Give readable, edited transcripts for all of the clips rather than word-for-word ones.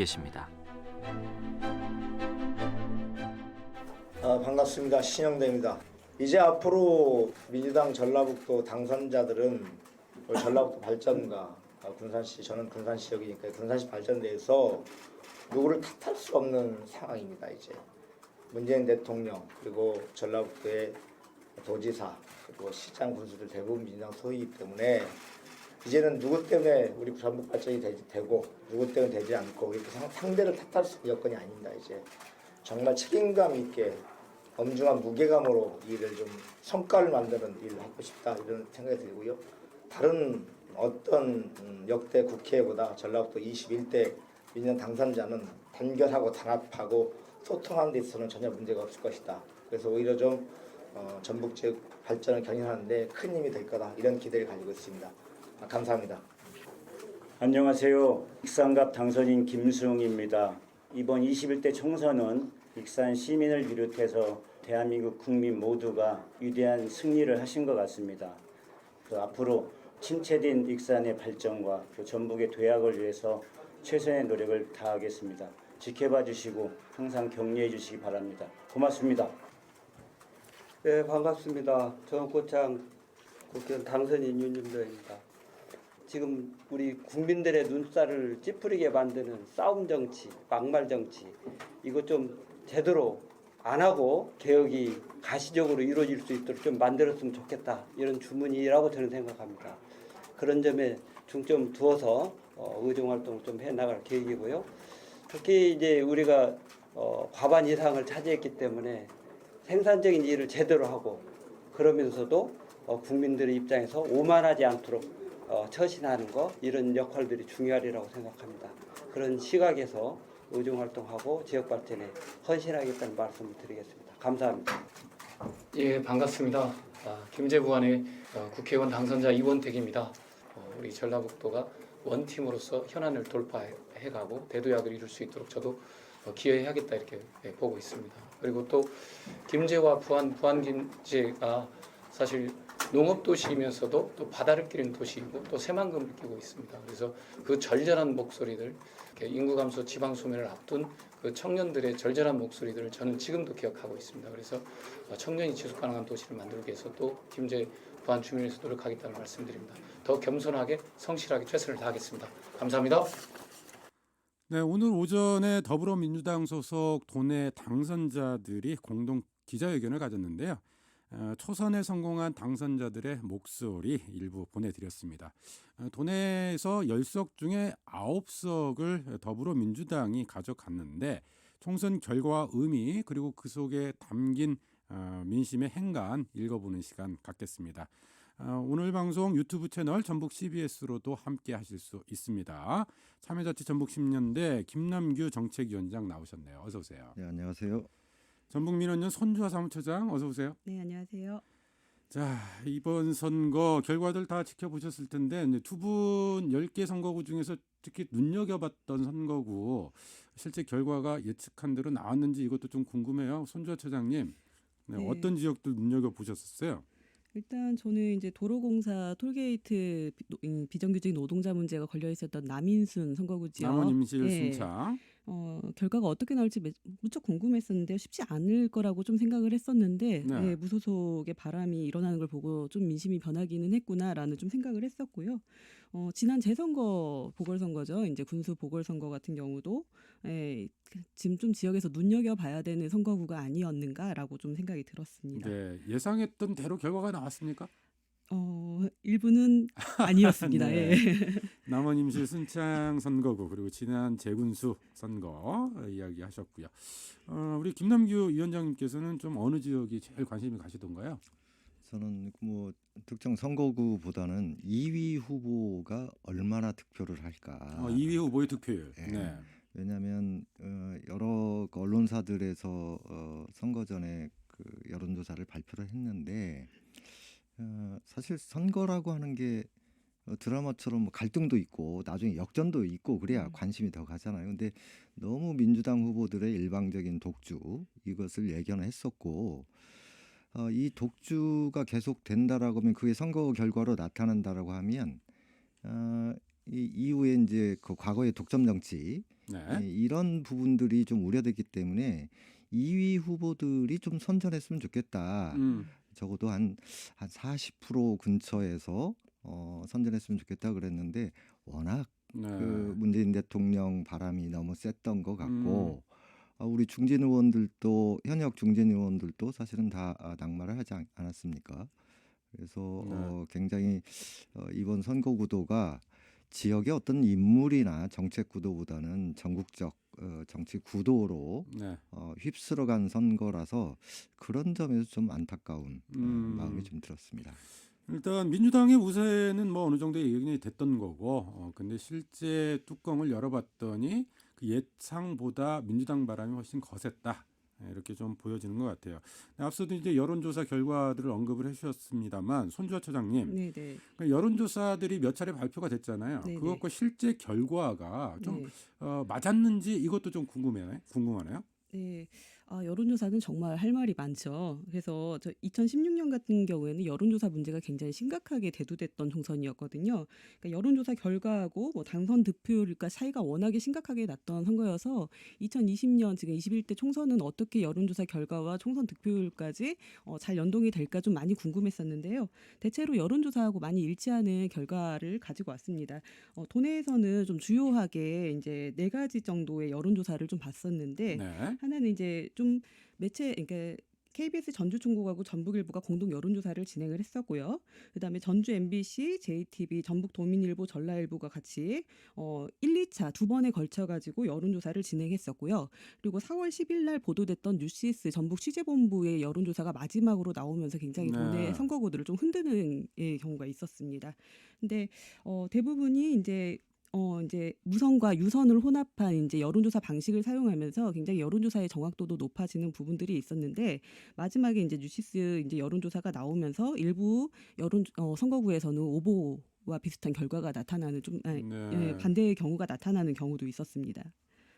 계십니다. 반갑습니다. 신영대입니다. 이제 앞으로 민주당 전라북도 당선자들은 전라북도 발전과 군산시, 저는 군산시 지역이니까 군산시 발전대에서 누구를 탓할 수 없는 상황입니다. 이제 문재인 대통령 그리고 전라북도의 도지사 그리고 시장 군수들 대부분 민주당 소유이기 때문에 이제는 누구 때문에 우리 전북 발전이 되고 누구 때문에 되지 않고 이렇게 상대를 탓할 수 있는 여건이 아닙니다. 이제 정말 책임감 있게 엄중한 무게감으로 이 일을 좀 성과를 만드는 일을 하고 싶다 이런 생각이 들고요. 다른 어떤 역대 국회보다 전라북도 21대 민주당 당선자는 단결하고 단합하고 소통하는 데 있어서는 전혀 문제가 없을 것이다. 그래서 오히려 좀 전북 지역 발전을 견인하는데 큰 힘이 될 거다 이런 기대를 가지고 있습니다. 감사합니다. 안녕하세요. 익산갑 당선인 김수웅입니다. 이번 21대 총선은 익산 시민을 비롯해서 대한민국 국민 모두가 위대한 승리를 하신 것 같습니다. 앞으로 침체된 익산의 발전과 전북의 도약을 위해서 최선의 노력을 다하겠습니다. 지켜봐 주시고 항상 격려해 주시기 바랍니다. 고맙습니다. 네, 반갑습니다. 전원고창 국회의원 당선인 윤준도입니다. 지금 우리 국민들의 눈살을 찌푸리게 만드는 싸움 정치, 막말 정치 이거 좀 제대로 안 하고 개혁이 가시적으로 이루어질 수 있도록 좀 만들었으면 좋겠다 이런 주문이라고 저는 생각합니다. 그런 점에 중점 두어서 의정 활동을 좀 해나갈 계획이고요. 특히 이제 우리가 과반 이상을 차지했기 때문에 생산적인 일을 제대로 하고 그러면서도 국민들의 입장에서 오만하지 않도록 처신하는 거 이런 역할들이 중요하리라고 생각합니다. 그런 시각에서 의정활동하고 지역발전에 헌신하겠다는 말씀을 드리겠습니다. 감사합니다. 예, 반갑습니다. 김제부안의 국회의원 당선자 이원택입니다. 우리 전라북도가 원팀으로서 현안을 돌파해가고 대도약을 이룰 수 있도록 저도 기여해야겠다 이렇게 보고 있습니다. 그리고 또 김제와 부안김제가 사실 농업도시이면서도 또 바다를 끼는 도시이고 또 새만금을 끼고 있습니다. 그래서 그 절절한 목소리들, 인구 감소, 지방 소멸을 앞둔 그 청년들의 절절한 목소리들을 저는 지금도 기억하고 있습니다. 그래서 청년이 지속 가능한 도시를 만들기 위해서 또 김제 부안 주민을 위해서 노력하겠다는 말씀드립니다. 더 겸손하게 성실하게 최선을 다하겠습니다. 감사합니다. 네, 오늘 오전에 더불어민주당 소속 도내 당선자들이 공동 기자회견을 가졌는데요. 초선에 성공한 당선자들의 목소리 일부 보내드렸습니다. 도내에서 10석 중에 9석을 더불어민주당이 가져갔는데 총선 결과와 의미 그리고 그 속에 담긴 민심의 행간 읽어보는 시간 갖겠습니다. 오늘 방송 유튜브 채널 전북 CBS로도 함께 하실 수 있습니다. 참여자치 전북 10년대 김남규 정책위원장 나오셨네요. 어서 오세요. 네, 안녕하세요. 전북민원연 손주화 사무처장 어서 오세요. 네, 안녕하세요. 자, 이번 선거 결과들 다 지켜보셨을 텐데 두 분 10개 선거구 중에서 특히 눈여겨봤던 선거구 실제 결과가 예측한 대로 나왔는지 이것도 좀 궁금해요. 손주화 처장님, 네. 어떤 지역들 눈여겨보셨었어요? 일단 저는 이제 도로공사 톨게이트 비정규직 노동자 문제가 걸려 있었던 남인순 선거구 지역. 남원임실 네. 순창. 결과가 어떻게 나올지 무척 궁금했었는데 쉽지 않을 거라고 좀 생각을 했었는데 네. 네, 무소속의 바람이 일어나는 걸 보고 좀 민심이 변하기는 했구나라는 좀 생각을 했었고요. 지난 재선거 보궐선거죠. 이제 군수 보궐선거 같은 경우도 지금 좀 지역에서 눈여겨봐야 되는 선거구가 아니었는가라고 좀 생각이 들었습니다. 네, 예상했던 대로 결과가 나왔습니까? 일부는 아니었습니다. 네. 예. 남원임실 순창 선거구 그리고 지난 재군수 선거 이야기하셨고요. 우리 김남규 위원장님께서는 좀 어느 지역이 제일 관심이 가시던가요? 저는 뭐 특정 선거구보다는 2위 후보가 얼마나 득표를 할까. 2위 후보의 득표율. 네. 네. 왜냐하면 여러 언론사들에서 선거 전에 그 여론조사를 발표를 했는데 사실 선거라고 하는 게 드라마처럼 뭐 갈등도 있고 나중에 역전도 있고 그래야 관심이 더 가잖아요. 근데 너무 민주당 후보들의 일방적인 독주 이것을 예견했었고 이 독주가 계속 된다라고 하면 그게 선거 결과로 나타난다라고 하면 이 이후에 이제 그 과거의 독점 정치 네. 이런 부분들이 좀 우려되기 때문에 2위 후보들이 좀 선전했으면 좋겠다. 적어도 한 40% 근처에서 선전했으면 좋겠다 그랬는데 워낙 네. 그 문재인 대통령 바람이 너무 셌던 것 같고 우리 중진 의원들도 현역 중진 의원들도 사실은 다 낙마를 하지 않았습니까? 그래서 네. 굉장히 이번 선거 구도가 지역의 어떤 인물이나 정책 구도보다는 전국적 정치 구도로 네. 휩쓸어간 선거라서 그런 점에서 좀 안타까운 마음이 좀 들었습니다. 일단 민주당의 우세는 뭐 어느 정도 예견이 됐던 거고, 근데 실제 뚜껑을 열어봤더니 그 예상보다 민주당 바람이 훨씬 거셌다. 이렇게 좀 보여지는 것 같아요. 앞서도 이제 여론조사 결과들을 언급을 해주셨습니다만 손주아 처장님, 네네. 그 여론조사들이 몇 차례 발표가 됐잖아요. 네네. 그것과 실제 결과가 좀 네. 맞았는지 이것도 좀 궁금하네요. 네. 여론조사는 정말 할 말이 많죠. 그래서 2016년 같은 경우에는 여론조사 문제가 굉장히 심각하게 대두됐던 총선이었거든요. 그러니까 여론조사 결과하고 뭐 당선 득표율과 차이가 워낙에 심각하게 났던 선거여서 2020년 지금 21대 총선은 어떻게 여론조사 결과와 총선 득표율까지 잘 연동이 될까 좀 많이 궁금했었는데요. 대체로 여론조사하고 많이 일치하는 결과를 가지고 왔습니다. 도내에서는 좀 주요하게 이제 4가지 정도의 여론조사를 좀 봤었는데 네. 하나는 이제 좀 매체 그러니까 KBS 전주총국하고 전북일보가 공동 여론조사를 진행을 했었고요. 그다음에 전주 MBC, JTB, 전북도민일보, 전라일보가 같이 1, 2차 두 번에 걸쳐 가지고 여론조사를 진행했었고요. 그리고 4월 10일 날 보도됐던 뉴시스 전북 취재본부의 여론조사가 마지막으로 나오면서 굉장히 네. 도내 선거구도를 좀 흔드는 경우가 있었습니다. 근데 대부분이 이제 무선과 유선을 혼합한 이제 여론조사 방식을 사용하면서 굉장히 여론조사의 정확도도 높아지는 부분들이 있었는데 마지막에 이제 뉴시스 이제 여론조사가 나오면서 일부 선거구에서는 오보와 비슷한 결과가 나타나는 네. 반대의 경우가 나타나는 경우도 있었습니다.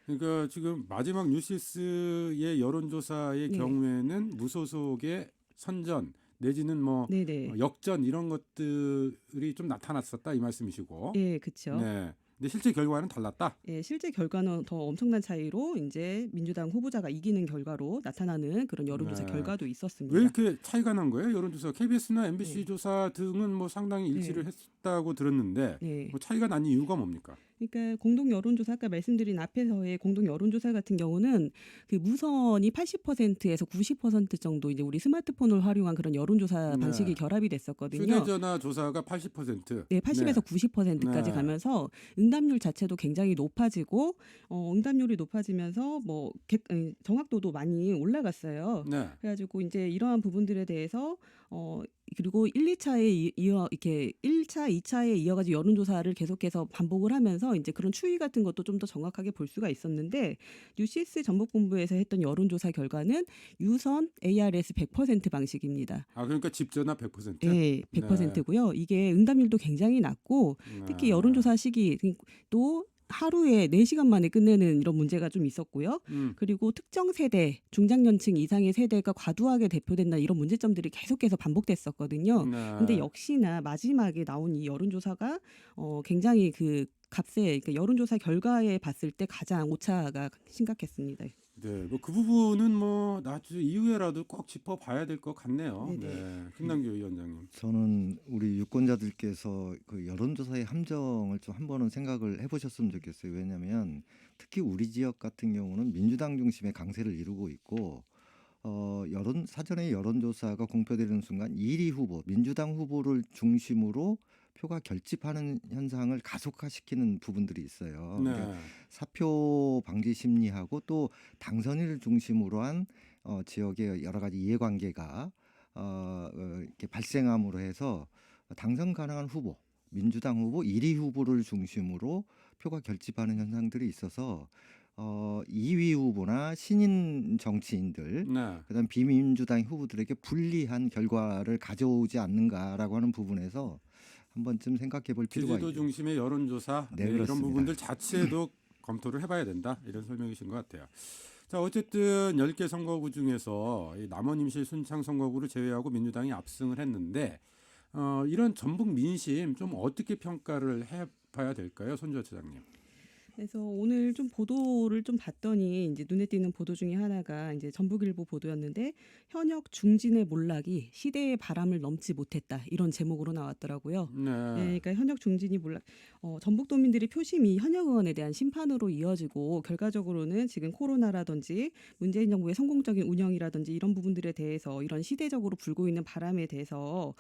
그러니까 지금 마지막 뉴시스의 여론조사의 네. 경우에는 무소속의 선전 내지는 뭐 네네. 역전 이런 것들이 좀 나타났었다 이 말씀이시고. 예, 그렇죠. 네. 근데 실제 결과는 달랐다. 예, 실제 결과는 더 엄청난 차이로 이제 민주당 후보자가 이기는 결과로 나타나는 그런 여론조사 네. 결과도 있었습니다. 왜 이렇게 차이가 난 거예요? 여론조사 KBS나 MBC 네. 조사 등은 뭐 상당히 일치를 했다고 들었는데 네. 뭐 차이가 난 이유가 뭡니까? 그러니까 공동 여론조사 아까 말씀드린 앞에서의 공동 여론조사 같은 경우는 그 무선이 80%에서 90% 정도 이제 우리 스마트폰을 활용한 그런 여론조사 네. 방식이 결합이 됐었거든요. 휴대전화 조사가 80%. 네, 80에서 90%까지 네. 가면서 응답률 자체도 굉장히 높아지고 응답률이 높아지면서 뭐 정확도도 많이 올라갔어요. 네. 그래가지고 이제 이러한 부분들에 대해서 그리고 1, 2차에 이렇게 1차, 2차에 이어가지고 여론조사를 계속해서 반복을 하면서 이제 그런 추이 같은 것도 좀 더 정확하게 볼 수가 있었는데 뉴시스 전북본부에서 했던 여론조사 결과는 유선 ARS 100% 방식입니다. 그러니까 집전화 100%? 네, 100%고요. 이게 응답률도 굉장히 낮고 특히 여론조사 시기 또 하루에 4시간 만에 끝내는 이런 문제가 좀 있었고요. 그리고 특정 세대, 중장년층 이상의 세대가 과도하게 대표된다 이런 문제점들이 계속해서 반복됐었거든요. 네. 근데 역시나 마지막에 나온 이 여론조사가 굉장히 그 값에 그러니까 여론조사 결과에 봤을 때 가장 오차가 심각했습니다. 네, 뭐 그 부분은 뭐 나중에 이후에라도 꼭 짚어봐야 될 것 같네요. 네네. 네, 김남규 위원장님. 저는 우리 유권자들께서 그 여론조사의 함정을 좀 한 번은 생각을 해보셨으면 좋겠어요. 왜냐하면 특히 우리 지역 같은 경우는 민주당 중심의 강세를 이루고 있고 사전에 여론조사가 공표되는 순간 1위 후보, 민주당 후보를 중심으로 표가 결집하는 현상을 가속화시키는 부분들이 있어요. 네. 그러니까 사표 방지 심리하고 또 당선인을 중심으로 한 지역의 여러 가지 이해관계가 이렇게 발생함으로 해서 당선 가능한 후보, 민주당 후보 1위 후보를 중심으로 표가 결집하는 현상들이 있어서 2위 후보나 신인 정치인들 네. 그다음 비민주당 후보들에게 불리한 결과를 가져오지 않는가라고 하는 부분에서 한 번쯤 생각해 볼 필요가 지지도 있죠. 중심의 여론조사 네, 이런 그렇습니다. 부분들 자체도 검토를 해봐야 된다 이런 설명이신 것 같아요. 자, 어쨌든 10개 선거구 중에서 이 남원 임시 순창 선거구를 제외하고 민주당이 압승을 했는데 이런 전북 민심 좀 어떻게 평가를 봐야 될까요, 손주호 차장님? 그래서 오늘 좀 보도를 좀 봤더니 이제 눈에 띄는 보도 중에 하나가 이제 전북일보 보도였는데 현역 중진의 몰락이 시대의 바람을 넘지 못했다 이런 제목으로 나왔더라고요. 네. 그러니까 현역 중진이 몰락, 전북도민들의 표심이 현역 의원에 대한 심판으로 이어지고 결과적으로는 지금 코로나라든지 문재인 정부의 성공적인 운영이라든지 이런 부분들에 대해서 이런 시대적으로 불고 있는 바람에 대해서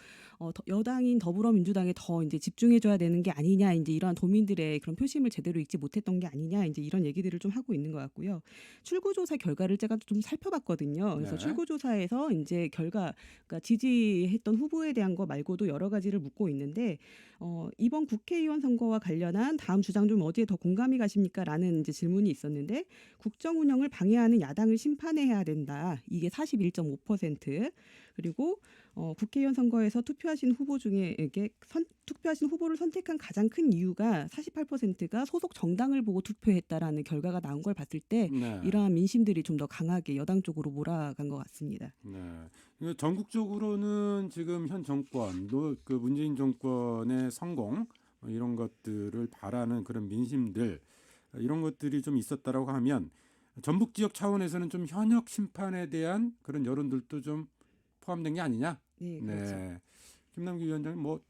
여당인 더불어민주당에 더 이제 집중해줘야 되는 게 아니냐, 이제 이러한 도민들의 그런 표심을 제대로 읽지 못했던 게 아니냐, 이제 이런 얘기들을 좀 하고 있는 것 같고요. 출구조사 결과를 제가 좀 살펴봤거든요. 그래서 네. 출구조사에서 이제 그러니까 지지했던 후보에 대한 거 말고도 여러 가지를 묻고 있는데 이번 국회의원 선거와 관련한 다음 주장 좀 어디에 더 공감이 가십니까?라는 이제 질문이 있었는데 국정 운영을 방해하는 야당을 심판해야 된다. 이게 41.5%. 그리고 국회의원 선거에서 투표하신 후보 중에 이게 투표하신 후보를 선택한 가장 큰 이유가 48%가 소속 정당을 보고 투표했다라는 결과가 나온 걸 봤을 때 네. 이러한 민심들이 좀 더 강하게 여당 쪽으로 몰아간 것 같습니다. 네. 이거 전국적으로는 지금 현 정권, 그 문재인 정권의 성공 이런 것들을 바라는 그런 민심들 이런 것들이 좀 있었다라고 하면 전북 지역 차원에서는 좀 현역 심판에 대한 그런 여론들도 좀 포함된 게 아니냐? 네, 그렇죠. 네. 김남기 위원장님 뭐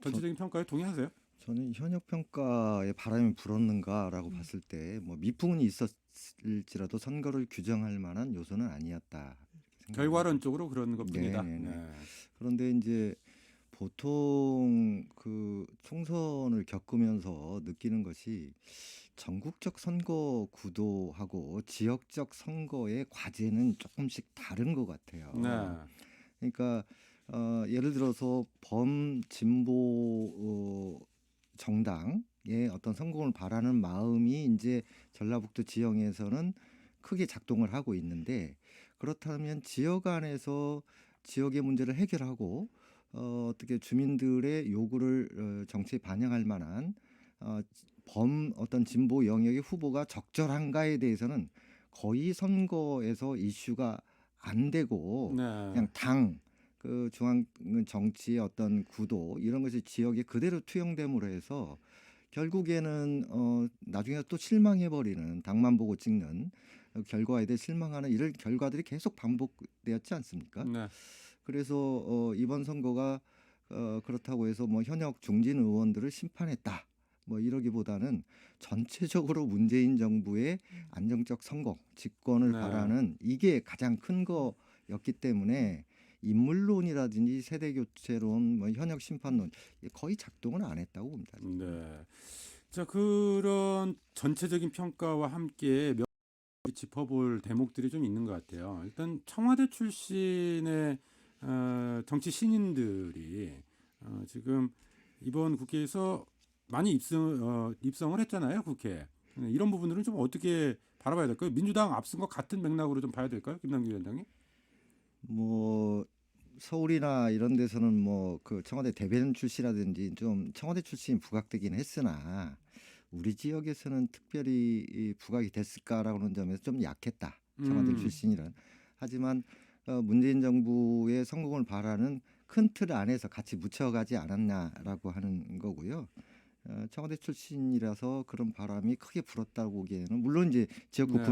전체적인 평가에 동의하세요? 저는 현역 평가에 바람이 불었는가라고 봤을 때 뭐 미풍은 있었을지라도 선거를 규정할 만한 요소는 아니었다. 이렇게 생각합니다. 결과론적으로 그런 것뿐이다. 네네네. 네. 그런데 이제 보통 그 총선을 겪으면서 느끼는 것이 전국적 선거 구도하고 지역적 선거의 과제는 조금씩 다른 것 같아요. 네. 그러니까 예를 들어서 범진보 정당의 어떤 성공을 바라는 마음이 이제 전라북도 지역에서는 크게 작동을 하고 있는데 그렇다면 지역 안에서 지역의 문제를 해결하고 어떻게 주민들의 요구를 정치에 반영할 만한 어떤 진보 영역의 후보가 적절한가에 대해서는 거의 선거에서 이슈가 안 되고 네. 그냥 그 중앙 정치의 어떤 구도 이런 것이 지역에 그대로 투영됨으로 해서 결국에는 나중에 또 실망해버리는 당만 보고 찍는 결과에 대해 실망하는 이런 결과들이 계속 반복되었지 않습니까? 네. 그래서 이번 선거가 그렇다고 해서 뭐 현역 중진 의원들을 심판했다. 뭐 이러기보다는 전체적으로 문재인 정부의 안정적 성공, 집권을 네. 바라는 이게 가장 큰 거였기 때문에 인물론이라든지 세대교체론, 뭐 현역 심판론 거의 작동을 안 했다고 봅니다. 네. 자, 그런 전체적인 평가와 함께 몇 가지 짚어볼 대목들이 좀 있는 것 같아요. 일단 청와대 출신의 정치 신인들이 지금 이번 국회에서 많이 입성을 했잖아요, 국회에. 이런 부분들은 좀 어떻게 바라봐야 될까요? 민주당 앞선 것 같은 맥락으로 좀 봐야 될까요, 김남기 위원장님? 뭐 서울이나 이런 데서는 뭐 그 청와대 대변인 출신이라든지 좀 청와대 출신이 부각되긴 했으나 우리 지역에서는 특별히 이 부각이 됐을까라고 하는 점에서 좀 약했다. 청와대 출신이란. 하지만 문재인 정부의 성공을 바라는 큰 틀 안에서 같이 묻혀가지 않았나라고 하는 거고요. 청와대 출신이라서 그런 바람이 크게 불었다고 보기에는 물론 이제 지역구 네.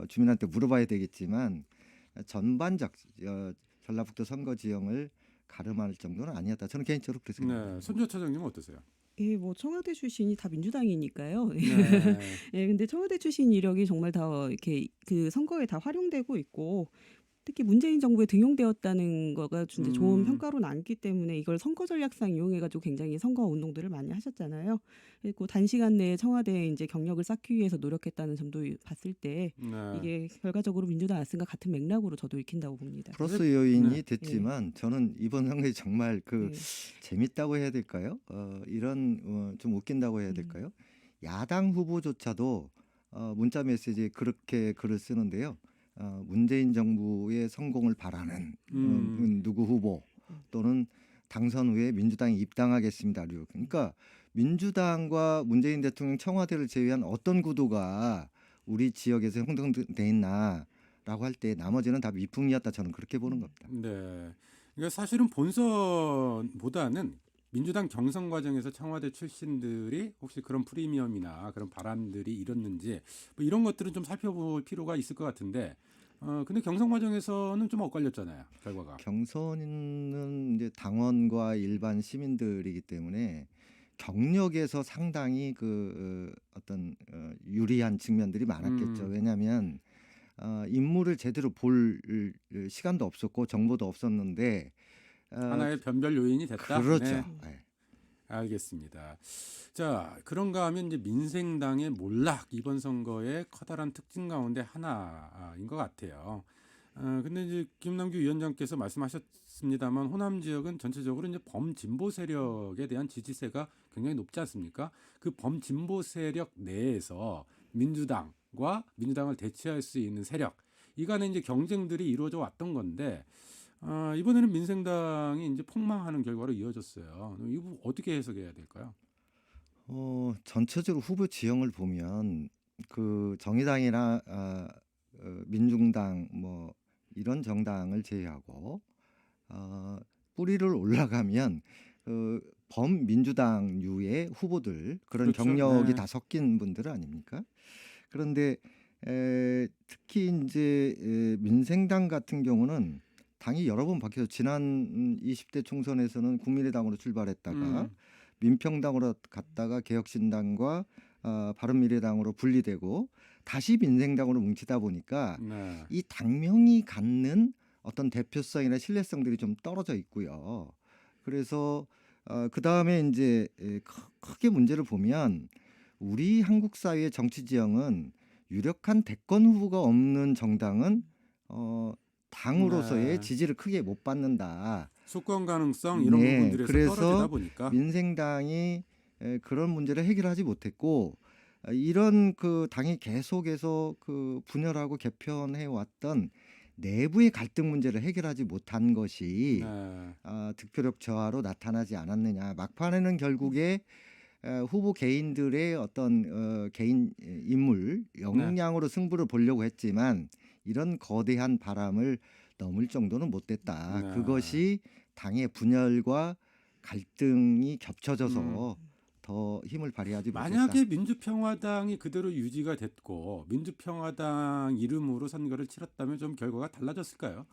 주민한테 물어봐야 되겠지만 전반적 전라북도 선거 지형을 가름할 정도는 아니었다. 저는 개인적으로 그렇게 생각합니다. 네. 손주호 차장님은 어떠세요? 예, 뭐 청와대 출신이 다 민주당이니까요. 네. 예, 근데 청와대 출신 이력이 정말 다 이렇게 그 선거에 다 활용되고 있고 특히 문재인 정부에 등용되었다는 거가 진짜 좋은 평가로 남기 때문에 이걸 선거 전략상 이용해가지고 굉장히 선거 운동들을 많이 하셨잖아요. 그리고 단시간 내에 청와대에 이제 경력을 쌓기 위해서 노력했다는 점도 봤을 때 네. 이게 결과적으로 민주당 안쓴과 같은 맥락으로 저도 읽힌다고 봅니다. 플러스 요인이 네. 됐지만 저는 이번 선거에 정말 그 네. 재밌다고 해야 될까요? 이런 좀 웃긴다고 해야 될까요? 야당 후보조차도 문자 메시지에 그렇게 글을 쓰는데요. 문재인 정부의 성공을 바라는 누구 후보 또는 당선 후에 민주당에 입당하겠습니다. 그러니까 민주당과 문재인 대통령 청와대를 제외한 어떤 구도가 우리 지역에서 형성돼 있나라고 할 때 나머지는 다 미풍이었다. 저는 그렇게 보는 겁니다. 네. 그러니까 사실은 본선보다는 민주당 경선 과정에서 청와대 출신들이 혹시 그런 프리미엄이나 그런 발언들이 이뤘는지 뭐 이런 것들은 좀 살펴볼 필요가 있을 것 같은데 근데 경선 과정에서는 좀 엇갈렸잖아요, 결과가. 경선은 이제 당원과 일반 시민들이기 때문에 경력에서 상당히 그 어떤 유리한 측면들이 많았겠죠. 왜냐하면 인물을 제대로 볼 시간도 없었고 정보도 없었는데 하나의 변별 요인이 됐다. 그렇죠. 네. 네. 알겠습니다. 자, 그런가 하면 이제 민생당의 몰락 이번 선거의 커다란 특징 가운데 하나인 것 같아요. 근데 이제 김남규 위원장께서 말씀하셨습니다만 호남 지역은 전체적으로 이제 범진보 세력에 대한 지지세가 굉장히 높지 않습니까? 그 범진보 세력 내에서 민주당과 민주당을 대체할 수 있는 세력 이 간에 이제 경쟁들이 이루어져 왔던 건데 이번에는 민생당이 이제 폭망하는 결과로 이어졌어요. 이 부분 어떻게 해석해야 될까요? 전체적으로 후보 지형을 보면 그 정의당이나 민중당 뭐 이런 정당을 제외하고 뿌리를 올라가면 범민주당류의 후보들 그런 그렇죠. 경력이 네. 다 섞인 분들 아닙니까? 그런데 특히 이제 민생당 같은 경우는 당이 여러 번 바뀌어서 지난 20대 총선에서는 국민의당으로 출발했다가 민평당으로 갔다가 개혁신당과 바른미래당으로 분리되고 다시 민생당으로 뭉치다 보니까 네. 이 당명이 갖는 어떤 대표성이나 신뢰성들이 좀 떨어져 있고요. 그래서 그 다음에 이제 크게 문제를 보면 우리 한국 사회의 정치 지형은 유력한 대권 후보가 없는 정당은 당으로서의 네. 지지를 크게 못 받는다. 수권 가능성 이런 네, 부분들에서 그래서 떨어지다 보니까 민생당이 그런 문제를 해결하지 못했고 이런 그 당이 계속해서 그 분열하고 개편해 왔던 내부의 갈등 문제를 해결하지 못한 것이 네. 득표력 저하로 나타나지 않았느냐. 막판에는 결국에 후보 개인들의 어떤 개인 인물 역량으로 승부를 보려고 했지만 이런 거대한 바람을 넘을 정도는 못 됐다. 네. 그것이 당의 분열과 갈등이 겹쳐져서 더 힘을 발휘하지 못했다. 만약에 민주평화당이 그대로 유지가 됐고 민주평화당 이름으로 선거를 치렀다면 좀 결과가 달라졌을까요?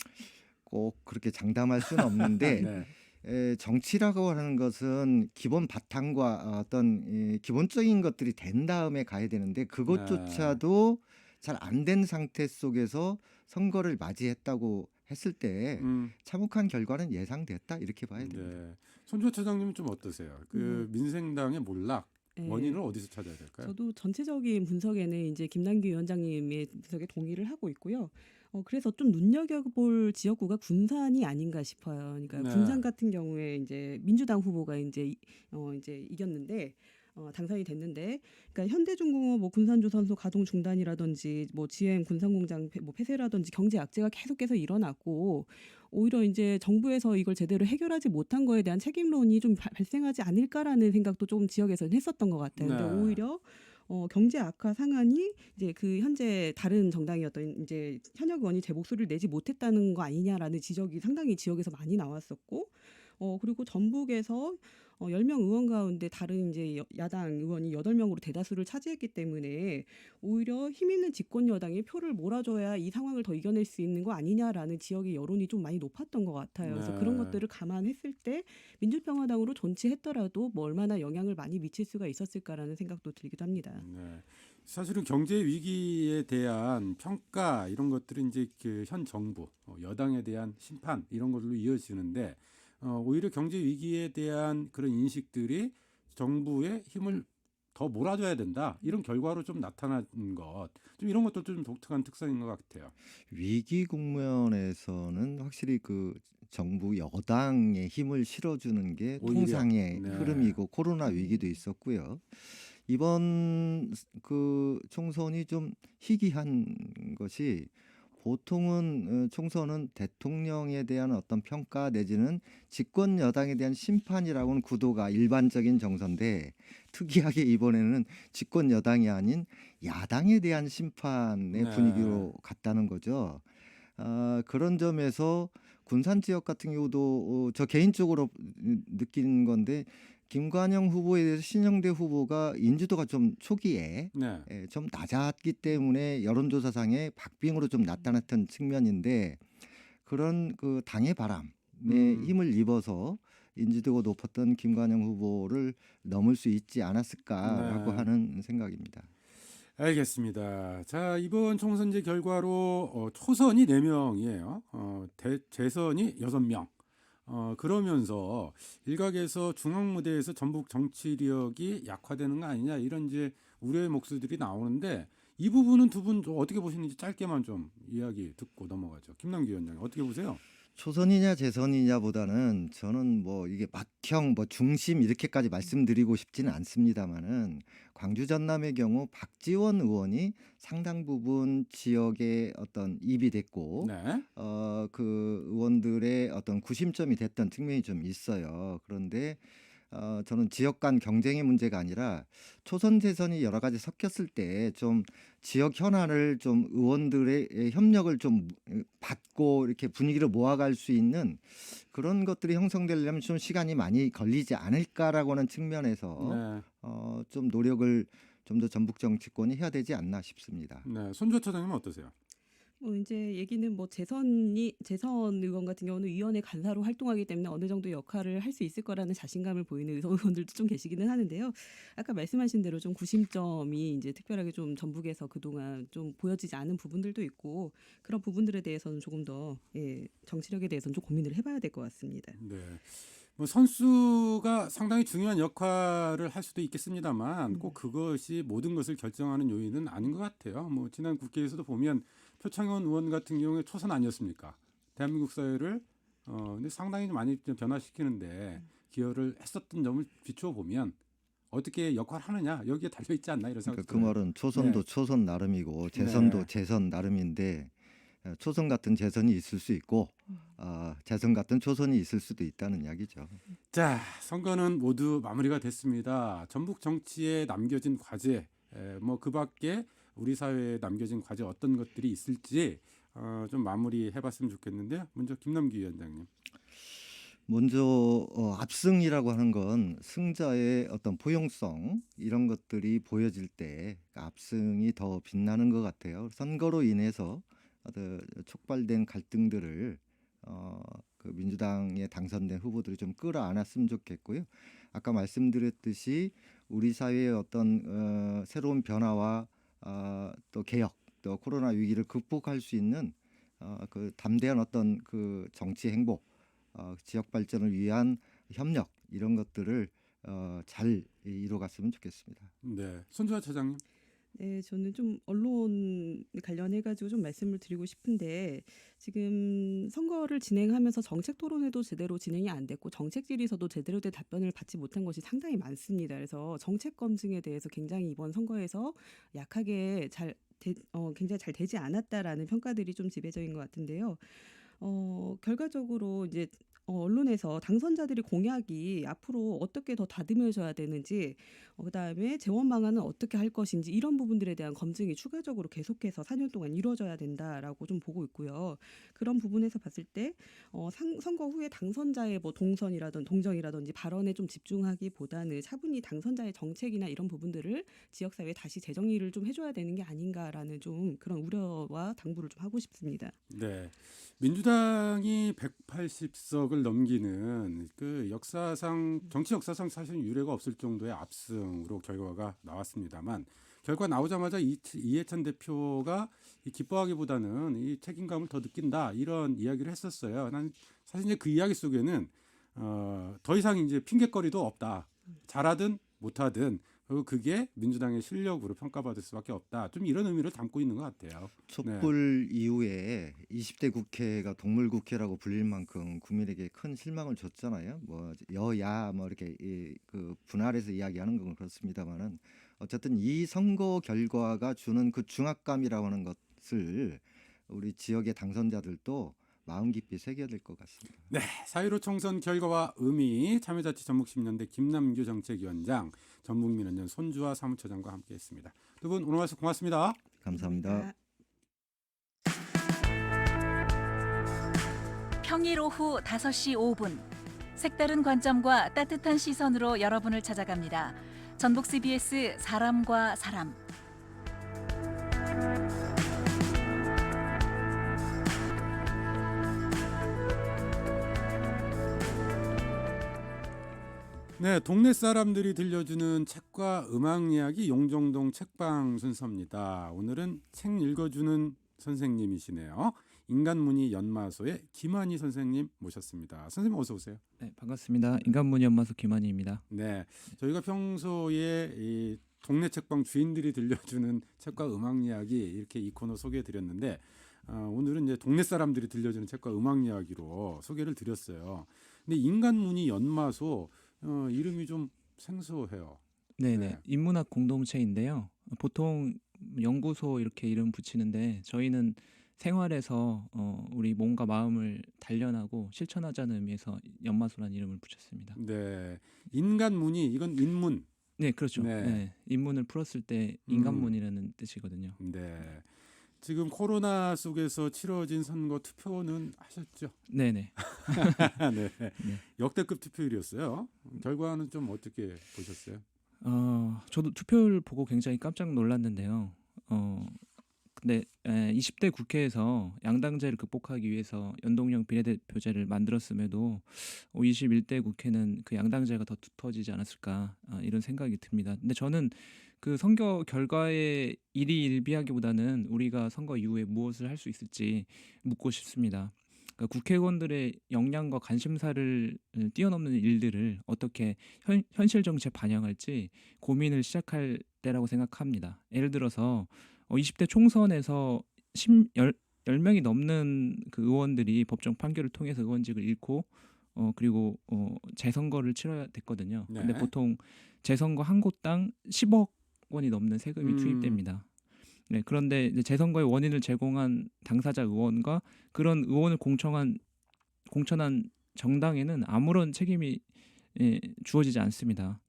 꼭 그렇게 장담할 수는 없는데 네. 정치라고 하는 것은 기본 바탕과 어떤 기본적인 것들이 된 다음에 가야 되는데 그것조차도 잘 안 된 상태 속에서 선거를 맞이했다고 했을 때 참혹한 결과는 예상됐다 이렇게 봐야 됩니다. 네. 손주호 차장님은 좀 어떠세요? 그 민생당의 몰락 네. 원인을 어디서 찾아야 될까요? 저도 전체적인 분석에는 이제 김남규 위원장님의 분석에 동의를 하고 있고요. 그래서 좀 눈여겨볼 지역구가 군산이 아닌가 싶어요. 그러니까 네. 군산 같은 경우에 이제 민주당 후보가 이제 이겼는데 당선이 됐는데, 그러니까 현대중공업 뭐 군산조선소 가동 중단이라든지 뭐 GM 군산공장 폐쇄라든지 경제 악재가 계속해서 일어났고 오히려 이제 정부에서 이걸 제대로 해결하지 못한 거에 대한 책임론이 좀 발생하지 않을까라는 생각도 조금 지역에서는 했었던 것 같아요. 근데 네. 오히려 경제 악화 상한이 이제 그 현재 다른 정당이었던 이제 현역 의원이 제 목소리를 내지 못했다는 거 아니냐라는 지적이 상당히 지역에서 많이 나왔었고, 그리고 전북에서 10명 의원 가운데 다른 이제 야당 의원이 8명으로 대다수를 차지했기 때문에 오히려 힘 있는 집권 여당이 표를 몰아줘야 이 상황을 더 이겨낼 수 있는 거 아니냐라는 지역의 여론이 좀 많이 높았던 것 같아요. 그래서 네. 그런 것들을 감안했을 때 민주평화당으로 존치했더라도 뭐 얼마나 영향을 많이 미칠 수가 있었을까라는 생각도 들기도 합니다. 네. 사실은 경제 위기에 대한 평가 이런 것들이 이제 그 현 정부 여당에 대한 심판 이런 걸로 이어지는데 오히려 경제 위기에 대한 그런 인식들이 정부의 힘을 더 몰아줘야 된다 이런 결과로 좀 나타난 것, 좀 이런 것도 좀 독특한 특성인 것 같아요. 위기 국면에서는 확실히 그 정부 여당의 힘을 실어주는 게 오히려, 통상의 네. 흐름이고 코로나 위기도 있었고요. 이번 그 총선이 좀 희귀한 것이 보통은 총선은 대통령에 대한 어떤 평가 내지는 집권 여당에 대한 심판이라고는 구도가 일반적인 정서인데 특이하게 이번에는 집권 여당이 아닌 야당에 대한 심판의 네. 분위기로 갔다는 거죠. 그런 점에서 군산 지역 같은 경우도 저 개인적으로 느끼는 건데 김관영 후보에 대해서 신영대 후보가 인지도가 좀 초기에 네. 좀 낮았기 때문에 여론조사상에 박빙으로 좀 나타났던 측면인데 그런 그 당의 바람에 힘을 입어서 인지도가 높았던 김관영 후보를 넘을 수 있지 않았을까라고 네. 하는 생각입니다. 알겠습니다. 자, 이번 총선제 결과로 초선이 4명이에요. 재선이 6명. 그러면서 일각에서 중앙무대에서 전북 정치력이 약화되는 거 아니냐 이런 이제 우려의 목소리들이 나오는데 이 부분은 두 분 어떻게 보시는지 짧게만 좀 이야기 듣고 넘어가죠. 김남기 위원장님 어떻게 보세요? 초선이냐 재선이냐보다는 저는 뭐 이게 막형 뭐 중심 이렇게까지 말씀드리고 싶지는 않습니다만은 광주 전남의 경우 박지원 의원이 상당 부분 지역의 어떤 입이 됐고 네. 그 의원들의 어떤 구심점이 됐던 측면이 좀 있어요. 그런데 저는 지역 간 경쟁의 문제가 아니라 초선 재선이 여러 가지 섞였을 때 좀 지역 현안을 좀 의원들의 협력을 좀 받고 이렇게 분위기를 모아갈 수 있는 그런 것들이 형성되려면 좀 시간이 많이 걸리지 않을까라고 하는 측면에서 네. 좀 노력을 좀 더 전북 정치권이 해야 되지 않나 싶습니다. 네. 손주호 차장님은 어떠세요? 뭐 이제 얘기는 뭐 재선 의원 같은 경우는 위원회 간사로 활동하기 때문에 어느 정도 역할을 할 수 있을 거라는 자신감을 보이는 의원들도 좀 계시기는 하는데요. 아까 말씀하신 대로 좀 구심점이 이제 특별하게 좀 전북에서 그동안 좀 보여지지 않은 부분들도 있고 그런 부분들에 대해서는 조금 더 정치력에 대해서는 좀 고민을 해봐야 될 것 같습니다. 네. 뭐 선수가 상당히 중요한 역할을 할 수도 있겠습니다만 꼭 그것이 모든 것을 결정하는 요인은 아닌 것 같아요. 뭐 지난 국회에서도 보면 표창원 의원 같은 경우에 초선 아니었습니까? 대한민국 사회를 근데 상당히 많이 좀 변화시키는데 기여를 했었던 점을 비추어 보면 어떻게 역할을 하느냐 여기에 달려 있지 않나 이런 생각이 그러니까 그 들어요. 말은 초선도 네. 초선 나름이고 재선도 네. 재선 나름인데 초선 같은 재선이 있을 수 있고 재선 같은 초선이 있을 수도 있다는 이야기죠. 자, 선거는 모두 마무리가 됐습니다. 전북 정치에 남겨진 과제, 뭐 그 밖에 우리 사회에 남겨진 과제 어떤 것들이 있을지 좀 마무리해봤으면 좋겠는데요. 먼저 김남기 위원장님. 먼저 압승이라고 하는 건 승자의 어떤 포용성 이런 것들이 보여질 때 압승이 더 빛나는 것 같아요. 선거로 인해서 촉발된 갈등들을 그 민주당에 당선된 후보들이 좀 끌어안았으면 좋겠고요. 아까 말씀드렸듯이 우리 사회의 어떤 새로운 변화와 또 개혁, 또 코로나 위기를 극복할 수 있는 그 담대한 어떤 그 정치 행보, 지역 발전을 위한 협력 이런 것들을 잘 이루어갔으면 좋겠습니다. 네, 손주아 차장님. 네, 저는 좀 언론 관련해가지고 좀 말씀을 드리고 싶은데 지금 선거를 진행하면서 정책 토론회도 제대로 진행이 안 됐고 정책 질의서도 제대로 된 답변을 받지 못한 것이 상당히 많습니다. 그래서 정책 검증에 대해서 굉장히 이번 선거에서 약하게 굉장히 잘 되지 않았다라는 평가들이 좀 지배적인 것 같은데요. 결과적으로 이제 언론에서 당선자들이 공약이 앞으로 어떻게 더 다듬어져야 되는지, 그다음에 재원 방안은 어떻게 할 것인지 이런 부분들에 대한 검증이 추가적으로 계속해서 4년 동안 이루어져야 된다라고 좀 보고 있고요. 그런 부분에서 봤을 때 선거 후에 당선자의 뭐 동정이라든지 발언에 좀 집중하기보다는 차분히 당선자의 정책이나 이런 부분들을 지역사회에 다시 재정의를 좀 해줘야 되는 게 아닌가라는 좀 그런 우려와 당부를 좀 하고 싶습니다. 네, 민주당이 180석을 넘기는 그 정치 역사상 사실 유례가 없을 정도의 압승으로 결과가 나왔습니다만 결과 나오자마자 이해찬 대표가 기뻐하기보다는 이 책임감을 더 느낀다 이런 이야기를 했었어요. 난 사실 이제 그 이야기 속에는 더 이상 이제 핑계거리도 없다. 잘하든 못하든 그게 민주당의 실력으로 평가받을 수밖에 없다. 좀 이런 의미를 담고 있는 것 같아요. 촛불 이후에 20대 국회가 동물 국회라고 불릴 만큼 국민에게 큰 실망을 줬잖아요. 뭐 여야 뭐 이렇게 그 분할해서 이야기하는 건 그렇습니다만은 어쨌든 이 선거 결과가 주는 그 중압감이라고 하는 것을 우리 지역의 당선자들도 마음 깊이 새겨야 될 것 같습니다. 네, 4.15 총선 결과와 의미 참여자치 전북 10년대 김남규 정책위원장, 전북민원연 손주아 사무처장과 함께했습니다. 두 분 오늘 와서 고맙습니다. 감사합니다. 감사합니다. 평일 오후 5시 5분 색다른 관점과 따뜻한 시선으로 여러분을 찾아갑니다. 전북 CBS 사람과 사람. 네, 동네 사람들이 들려주는 책과 음악 이야기 용정동 책방 순서입니다. 오늘은 책 읽어주는 선생님이시네요. 인간문의 연마소의 김한희 선생님 모셨습니다. 선생님 어서 오세요. 네, 반갑습니다. 인간문의 연마소 김한희입니다. 네, 저희가 평소에 이 동네 책방 주인들이 들려주는 책과 음악 이야기 이렇게 이 코너 소개해드렸는데 오늘은 이제 동네 사람들이 들려주는 책과 음악 이야기로 소개를 드렸어요. 근데 인간문의 연마소 이름이 좀 생소해요. 네네. 네. 인문학 공동체인데요. 보통 연구소 이렇게 이름 붙이는데 저희는 생활에서 우리 몸과 마음을 단련하고 실천하자는 의미에서 연마소라는 이름을 붙였습니다. 네, 인간문의 이건 인문. 네, 그렇죠. 네. 네. 인문을 풀었을 때 인간문이라는 뜻이거든요. 네. 지금 코로나 속에서 치러진 선거 투표는 하셨죠? 네네. 네. 역대급 투표율이었어요. 결과는 좀 어떻게 보셨어요? 저도 투표를 보고 굉장히 깜짝 놀랐는데요. 근데 20대 국회에서 양당제를 극복하기 위해서 연동형 비례대표제를 만들었음에도 21대 국회는 그 양당제가 더 두터워지지 않았을까 이런 생각이 듭니다. 근데 저는 그 선거 결과에 일희일비하기보다는 우리가 선거 이후에 무엇을 할 수 있을지 묻고 싶습니다. 그러니까 국회의원들의 역량과 관심사를 뛰어넘는 일들을 어떻게 현실 정치에 반영할지 고민을 시작할 때라고 생각합니다. 예를 들어서 20대 총선에서 10명이 넘는 그 의원들이 법정 판결을 통해서 의원직을 잃고 그리고 재선거를 치러야 됐거든요. 네. 근데 보통 재선거 한 곳당 10억 원이 넘는 세금이 투입됩니다. 네, 그런데 이제 재선거의 원인을 제공한 당사자 의원과 그런 의원을 공천한 정당에는 아무런 책임이 주어지지 않습니다.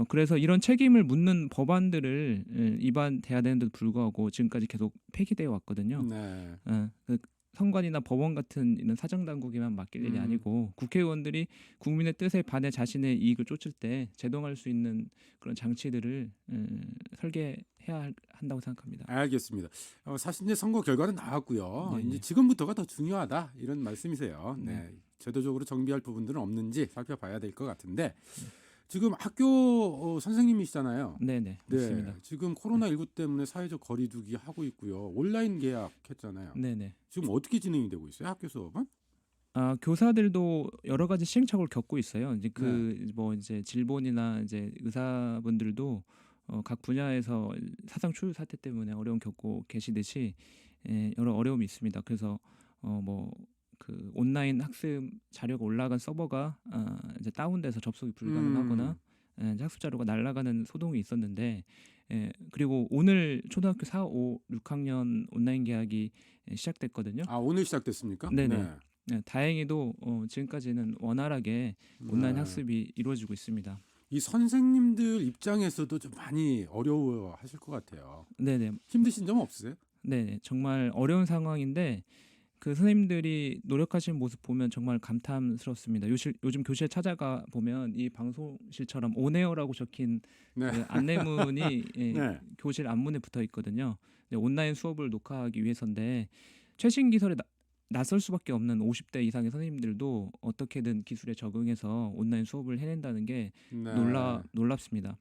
그래서 이런 책임을 묻는 법안들을 입안돼야 되는데도 불구하고 지금까지 계속 폐기되어 왔거든요. 네. 그 선관위나 법원 같은 이런 사정 당국에만 맡길 일이 아니고 국회의원들이 국민의 뜻에 반해 자신의 이익을 쫓을 때 제동할 수 있는 그런 장치들을 설계해야 한다고 생각합니다. 알겠습니다. 사실 이제 선거 결과는 나왔고요. 네네. 이제 지금부터가 더 중요하다 이런 말씀이세요. 네. 제도적으로 정비할 부분들은 없는지 살펴봐야 될 것 같은데 지금 학교 선생님이시잖아요. 네네, 맞습니다. 네. 지금 코로나19 때문에 사회적 거리두기 하고 있고요. 온라인 계약했잖아요. 네네. 지금 어떻게 진행이 되고 있어요? 학교 수업은? 교사들도 여러 가지 시행착오를 겪고 있어요. 이제 이제 질본이나 이제 의사분들도 각 분야에서 사상 초유 사태 때문에 어려움 겪고 계시듯이 여러 어려움이 있습니다. 그래서 그 온라인 학습 자료가 올라간 서버가 이제 다운돼서 접속이 불가능하거나 이제 학습 자료가 날아가는 소동이 있었는데 그리고 오늘 초등학교 4, 5, 6학년 온라인 개학이 시작됐거든요. 아, 오늘 시작됐습니까? 네네. 네, 다행히도 지금까지는 원활하게 온라인 네. 학습이 이루어지고 있습니다. 이 선생님들 입장에서도 좀 많이 어려워하실 것 같아요. 네네. 힘드신 점 없으세요? 네, 정말 어려운 상황인데 그 선생님들이 노력하시는 모습 보면 정말 감탄스럽습니다. 요즘 교실에 찾아가 보면 이 방송실처럼 온에어라고 적힌 네. 그 안내문이 네. 교실 앞문에 붙어 있거든요. 온라인 수업을 녹화하기 위해서인데 최신 기술에 나설 수밖에 없는 50대 이상의 선생님들도 어떻게든 기술에 적응해서 온라인 수업을 해낸다는 게 네. 놀랍습니다.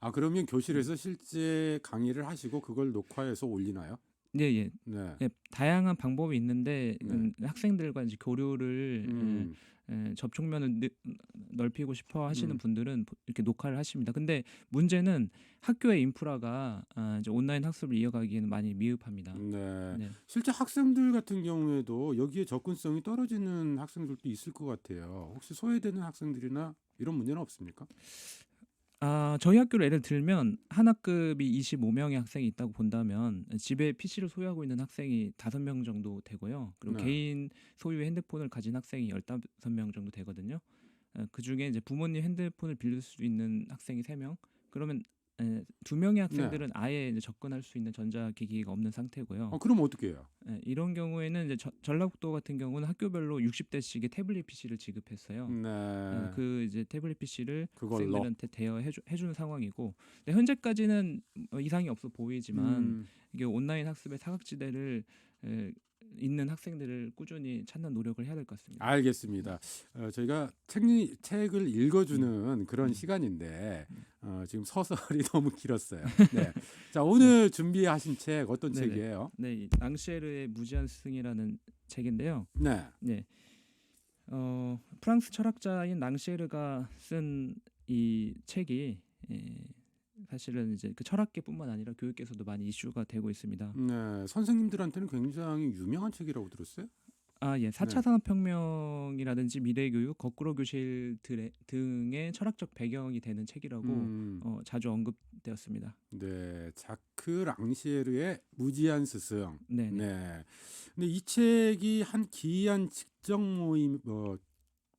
아, 그러면 교실에서 실제 강의를 하시고 그걸 녹화해서 올리나요? 네. 네. 다양한 방법이 있는데 네. 학생들과 이제 교류를 접촉면을 넓히고 싶어 하시는 분들은 이렇게 녹화를 하십니다. 근데 문제는 학교의 인프라가 이제 온라인 학습을 이어가기에는 많이 미흡합니다. 네. 네. 실제 학생들 같은 경우에도 여기에 접근성이 떨어지는 학생들도 있을 것 같아요. 혹시 소외되는 학생들이나 이런 문제는 없습니까? 저희 학교를 예를 들면 한 학급이 25명의 학생이 있다고 본다면 집에 PC를 소유하고 있는 학생이 5명 정도 되고요. 그리고 네. 개인 소유의 핸드폰을 가진 학생이 15명 정도 되거든요. 그중에 이제 부모님 핸드폰을 빌릴 수 있는 학생이 3명. 그러면 두 명의 학생들은 아예 이제 접근할 수 있는 전자기기가 없는 상태고요. 그럼 어떻게 해요? 이런 경우에는 이제 전라북도 같은 경우는 학교별로 60대씩의 태블릿 PC를 지급했어요. 네. 그 이제 태블릿 PC를 그걸로. 학생들한테 대여해주는 상황이고, 근데 현재까지는 이상이 없어 보이지만 이게 온라인 학습의 사각지대를 있는 학생들을 꾸준히 찾는 노력을 해야 될 것 같습니다. 알겠습니다. 저희가 책을 읽어주는 그런 시간인데 지금 서설이 너무 길었어요. 네. 자, 오늘 준비하신 책 어떤 네네. 책이에요? 네, 이 랑시에르의 무지한 스승이라는 책인데요. 네. 네, 프랑스 철학자인 랑시에르가 쓴 이 책이 사실은 이제 그 철학계뿐만 아니라 교육계에서도 많이 이슈가 되고 있습니다. 네. 선생님들한테는 굉장히 유명한 책이라고 들었어요? 예, 4차 산업혁명이라든지 미래교육, 거꾸로 교실 등의 철학적 배경이 되는 책이라고 자주 언급되었습니다. 네, 자크 랑시에르의 무지한 스승. 네. 네. 근데 이 책이 한 기이한 직정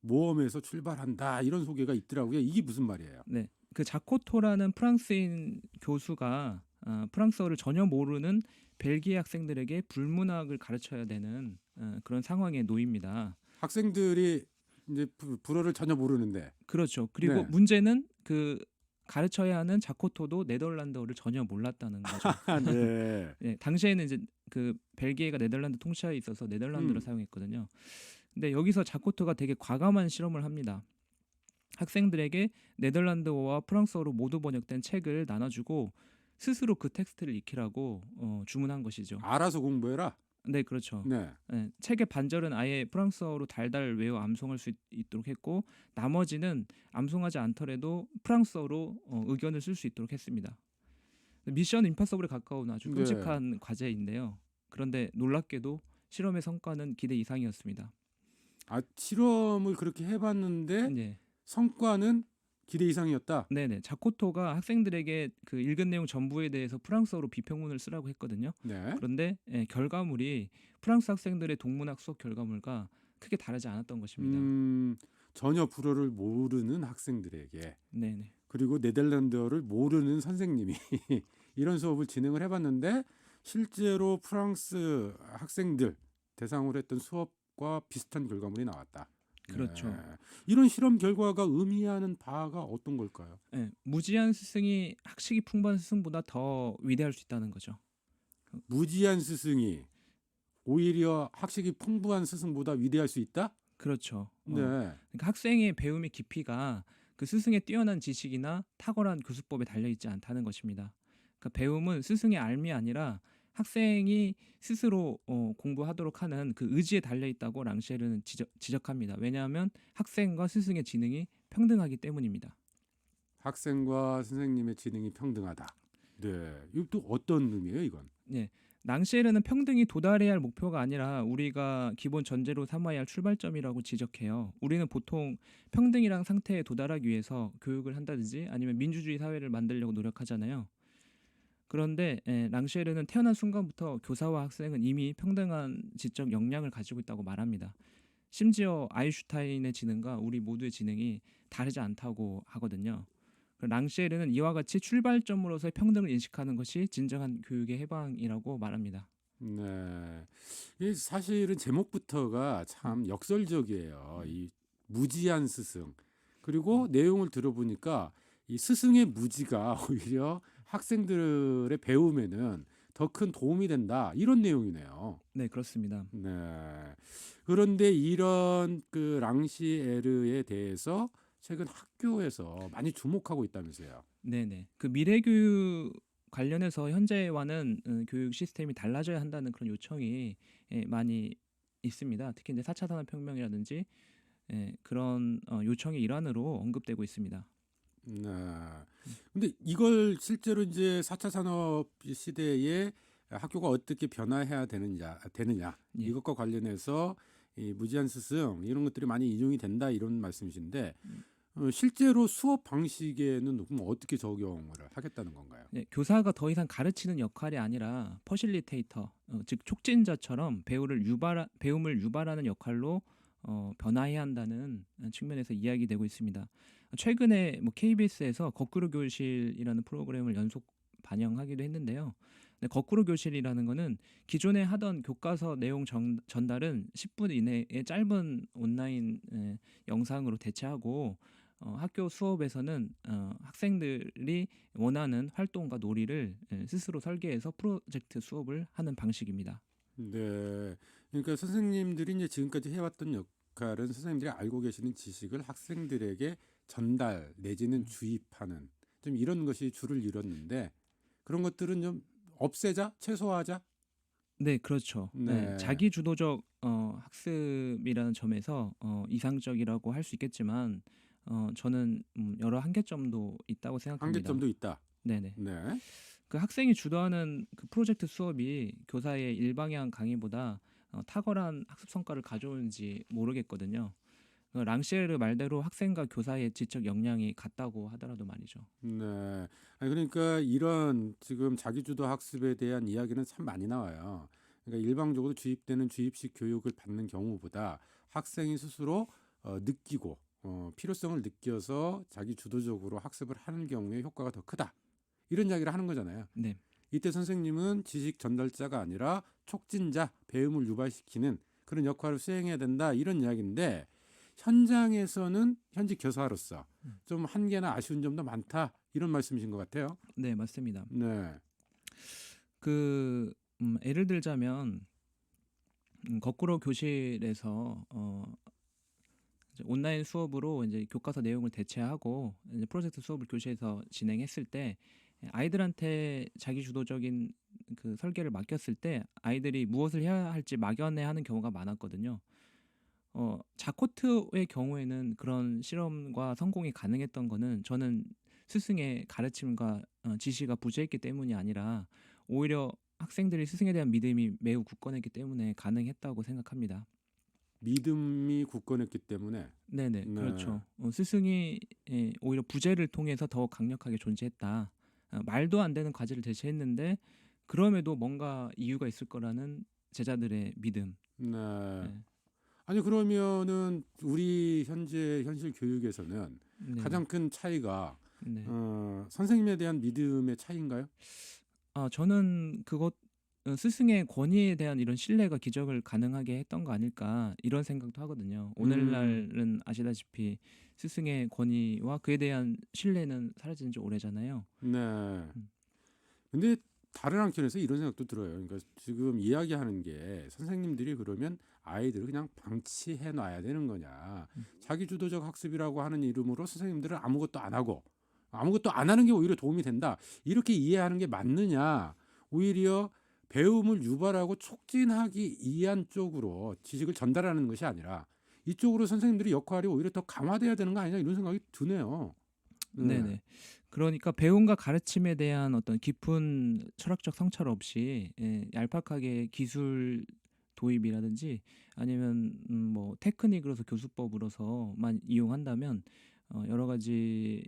모험에서 출발한다 이런 소개가 있더라고요. 이게 무슨 말이에요? 네, 그 자코토라는 프랑스인 교수가 프랑스어를 전혀 모르는 벨기에 학생들에게 불문학을 가르쳐야 되는 그런 상황에 놓입니다. 학생들이 이제 불어를 전혀 모르는데. 그렇죠. 그리고 네. 문제는 그 가르쳐야 하는 자코토도 네덜란드어를 전혀 몰랐다는 거죠. 네. 네, 당시에는 이제 그 벨기에가 네덜란드 통치하에 있어서 네덜란드를 사용했거든요. 근데 여기서 자코토가 되게 과감한 실험을 합니다. 학생들에게 네덜란드어와 프랑스어로 모두 번역된 책을 나눠주고 스스로 그 텍스트를 익히라고 주문한 것이죠. 알아서 공부해라. 네, 그렇죠. 네. 네, 책의 반절은 아예 프랑스어로 달달 외워 암송할 수 있도록 했고, 나머지는 암송하지 않더라도 프랑스어로 의견을 쓸 수 있도록 했습니다. 미션 임파서블에 가까운 아주 끔찍한 과제인데요. 그런데 놀랍게도 실험의 성과는 기대 이상이었습니다. 실험을 그렇게 해봤는데 네. 성과는 기대 이상이었다. 네네. 자코토가 학생들에게 그 읽은 내용 전부에 대해서 프랑스어로 비평문을 쓰라고 했거든요. 네. 그런데 결과물이 프랑스 학생들의 동문학 수업 결과물과 크게 다르지 않았던 것입니다. 전혀 불어를 모르는 학생들에게, 네네. 그리고 네덜란드어를 모르는 선생님이 이런 수업을 진행을 해봤는데 실제로 프랑스 학생들 대상으로 했던 수업과 비슷한 결과물이 나왔다. 그렇죠. 네. 이런 실험 결과가 의미하는 바가 어떤 걸까요? 네, 무지한 스승이 학식이 풍부한 스승보다 더 위대할 수 있다는 거죠. 무지한 스승이 오히려 학식이 풍부한 스승보다 위대할 수 있다? 그렇죠. 네. 그러니까 학생의 배움의 깊이가 그 스승의 뛰어난 지식이나 탁월한 교수법에 달려 있지 않다는 것입니다. 그러니까 배움은 스승의 알미 아니라 학생이 스스로 공부하도록 하는 그 의지에 달려 있다고 랑시에르는 지적합니다. 왜냐하면 학생과 스승의 지능이 평등하기 때문입니다. 학생과 선생님의 지능이 평등하다. 네. 이것도 어떤 의미예요, 이건? 네. 랑시에르는 평등이 도달해야 할 목표가 아니라 우리가 기본 전제로 삼아야 할 출발점이라고 지적해요. 우리는 보통 평등이란 상태에 도달하기 위해서 교육을 한다든지 아니면 민주주의 사회를 만들려고 노력하잖아요. 그런데 랑시에르는 태어난 순간부터 교사와 학생은 이미 평등한 지적 역량을 가지고 있다고 말합니다. 심지어 아인슈타인의 지능과 우리 모두의 지능이 다르지 않다고 하거든요. 랑시에르는 이와 같이 출발점으로서의 평등을 인식하는 것이 진정한 교육의 해방이라고 말합니다. 네. 이 사실은 제목부터가 참 역설적이에요. 이 무지한 스승. 그리고 내용을 들어보니까 이 스승의 무지가 오히려 학생들의 배움에는 더 큰 도움이 된다. 이런 내용이네요. 네, 그렇습니다. 네. 그런데 이런 그 랑시에르에 대해서 최근 학교에서 많이 주목하고 있다면서요. 네네. 그 미래교육 관련해서 현재와는 교육 시스템이 달라져야 한다는 그런 요청이 많이 있습니다. 특히 이제 4차 산업혁명이라든지 그런 요청의 일환으로 언급되고 있습니다. 네. 근데 이걸 실제로 이제 4차 산업 시대에 학교가 어떻게 변화해야 되느냐 예. 이것과 관련해서 이 무지한 스승 이런 것들이 많이 인용이 된다 이런 말씀이신데 실제로 수업 방식에는 그럼 어떻게 적용을 하겠다는 건가요? 네, 교사가 더 이상 가르치는 역할이 아니라 퍼실리테이터, 즉 촉진자처럼 배움을 유발하는 역할로 변화해야 한다는 측면에서 이야기되고 있습니다. 최근에 뭐 KBS에서 거꾸로 교실이라는 프로그램을 연속 반영하기도 했는데요. 근데 거꾸로 교실이라는 거는 기존에 하던 교과서 내용 전달은 10분 이내의 짧은 온라인 영상으로 대체하고 학교 수업에서는 학생들이 원하는 활동과 놀이를 스스로 설계해서 프로젝트 수업을 하는 방식입니다. 네. 그러니까 선생님들이 이제 지금까지 해왔던 역할은 선생님들이 알고 계시는 지식을 학생들에게 전달 내지는 주입하는 좀 이런 것이 주를 이뤘는데 그런 것들은 좀 없애자, 최소화하자. 네, 그렇죠. 네. 네, 자기 주도적 학습이라는 점에서 이상적이라고 할 수 있겠지만 저는 여러 한계점도 있다고 생각합니다. 한계점도 있다. 네네. 네. 그 학생이 주도하는 그 프로젝트 수업이 교사의 일방향 강의보다 탁월한 학습 성과를 가져오는지 모르겠거든요. 랑시에르 말대로 학생과 교사의 지적 역량이 같다고 하더라도 말이죠. 네. 아니 그러니까 이런 지금 자기주도 학습에 대한 이야기는 참 많이 나와요. 그러니까 일방적으로 주입되는 주입식 교육을 받는 경우보다 학생이 스스로 느끼고 필요성을 느껴서 자기 주도적으로 학습을 하는 경우에 효과가 더 크다. 이런 이야기를 하는 거잖아요. 네. 이때 선생님은 지식 전달자가 아니라 촉진자, 배움을 유발시키는 그런 역할을 수행해야 된다. 이런 이야기인데 현장에서는 현직 교사로서 좀 한계나 아쉬운 점도 많다. 이런 말씀이신 것 같아요. 네, 맞습니다. 네. 그 예를 들자면 거꾸로 교실에서 이제 온라인 수업으로 이제 교과서 내용을 대체하고 이제 프로젝트 수업을 교실에서 진행했을 때 아이들한테 자기 주도적인 그 설계를 맡겼을 때 아이들이 무엇을 해야 할지 막연해하는 경우가 많았거든요. 자코트의 경우에는 그런 실험과 성공이 가능했던 거는 저는 스승의 가르침과 지시가 부재했기 때문이 아니라 오히려 학생들이 스승에 대한 믿음이 매우 굳건했기 때문에 가능했다고 생각합니다. 믿음이 굳건했기 때문에. 네네, 네. 그렇죠. 스승이 오히려 부재를 통해서 더 강력하게 존재했다. 말도 안 되는 과제를 제시했는데 그럼에도 뭔가 이유가 있을 거라는 제자들의 믿음. 네. 네. 아니 그러면은 우리 현재 현실 교육에서는 네. 가장 큰 차이가 네. 선생님에 대한 믿음의 차이인가요? 저는 그것 스승의 권위에 대한 이런 신뢰가 기적을 가능하게 했던 거 아닐까 이런 생각도 하거든요. 오늘날은 아시다시피 스승의 권위와 그에 대한 신뢰는 사라진 지 오래잖아요. 네. 근데 다른 한편에서 이런 생각도 들어요. 그러니까 지금 이야기하는 게 선생님들이 그러면 아이들을 그냥 방치해 놔야 되는 거냐. 자기 주도적 학습이라고 하는 이름으로 선생님들은 아무것도 안 하고 아무것도 안 하는 게 오히려 도움이 된다. 이렇게 이해하는 게 맞느냐. 오히려 배움을 유발하고 촉진하기 위한 쪽으로 지식을 전달하는 것이 아니라 이쪽으로 선생님들의 역할이 오히려 더 강화돼야 되는 거 아니냐 이런 생각이 드네요. 네네. 그러니까 배움과 가르침에 대한 어떤 깊은 철학적 성찰 없이 얄팍하게 기술 도입이라든지 아니면 뭐 테크닉으로서 교수법으로서만 이용한다면 여러 가지